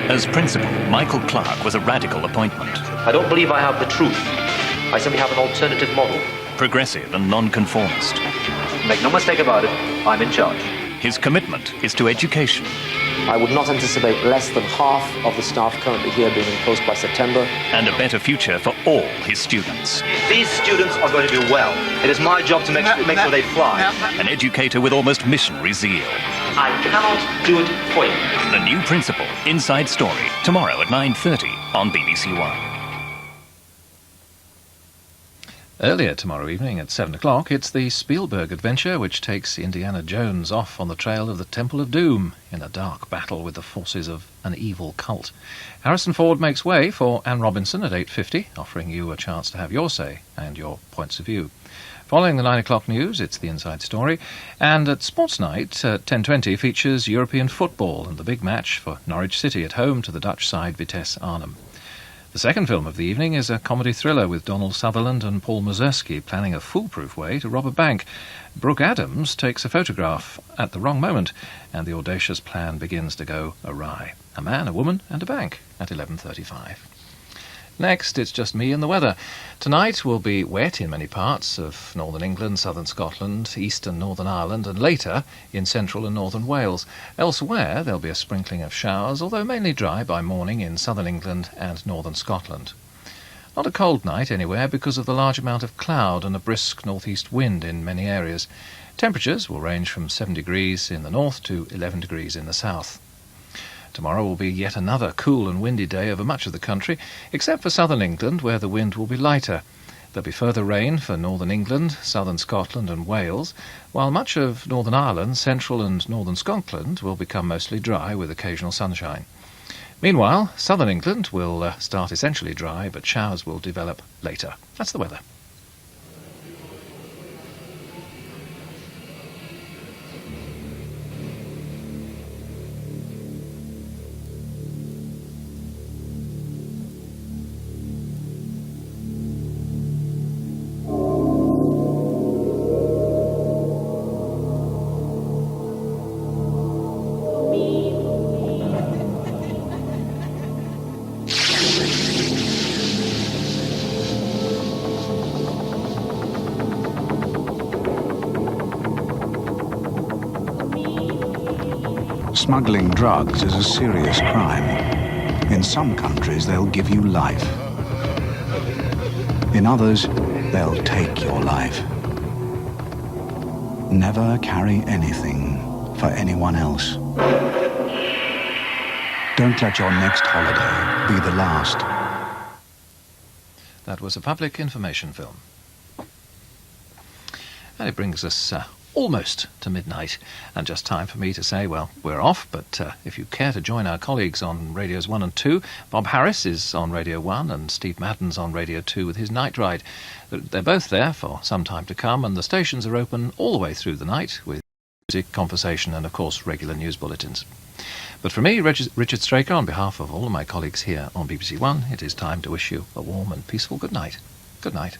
As principal, Michael Clark was a radical appointment. I don't believe I have the truth. I simply have an alternative model. Progressive and non-conformist. Make no mistake about it, I'm in charge. His commitment is to education. I would not anticipate less than half of the staff currently here being in post by September. And a better future for all his students. These students are going to do well. It is my job to make sure they fly. An educator with almost missionary zeal. I cannot do it for you. The new principal, Inside Story, tomorrow at 9:30 on BBC1. Earlier tomorrow evening at 7 o'clock, it's the Spielberg adventure which takes Indiana Jones off on the trail of the Temple of Doom in a dark battle with the forces of an evil cult. Harrison Ford makes way for Anne Robinson at 8:50, offering you a chance to have your say and your points of view. Following the 9 o'clock news, it's the Inside Story, and at Sports Night at 10:20 features European football and the big match for Norwich City at home to the Dutch side Vitesse Arnhem. The second film of the evening is a comedy thriller with Donald Sutherland and Paul Mazursky planning a foolproof way to rob a bank. Brooke Adams takes a photograph at the wrong moment, and the audacious plan begins to go awry. A man, a woman, and a bank at 11:35. Next, it's just me and the weather. Tonight will be wet in many parts of northern England, southern Scotland, east and northern Ireland, and later in central and northern Wales. Elsewhere, there'll be a sprinkling of showers, although mainly dry by morning in southern England and northern Scotland. Not a cold night anywhere because of the large amount of cloud and a brisk northeast wind in many areas. Temperatures will range from 7 degrees in the north to 11 degrees in the south. Tomorrow will be yet another cool and windy day over much of the country, except for southern England, where the wind will be lighter. There'll be further rain for northern England, southern Scotland and Wales, while much of Northern Ireland, central and northern Scotland will become mostly dry with occasional sunshine. Meanwhile, southern England will start essentially dry, but showers will develop later. That's the weather. Smuggling drugs is a serious crime. In some countries, they'll give you life. In others, they'll take your life. Never carry anything for anyone else. Don't let your next holiday be the last. That was a public information film. And it brings us almost to midnight, and just time for me to say, well, we're off, but if you care to join our colleagues on Radios 1 and 2, Bob Harris is on Radio 1 and Steve Madden's on Radio 2 with his Night Ride. They're both there for some time to come, and the stations are open all the way through the night with music, conversation and, of course, regular news bulletins. But for me, Richard Straker, on behalf of all of my colleagues here on BBC One, it is time to wish you a warm and peaceful good night. Good night.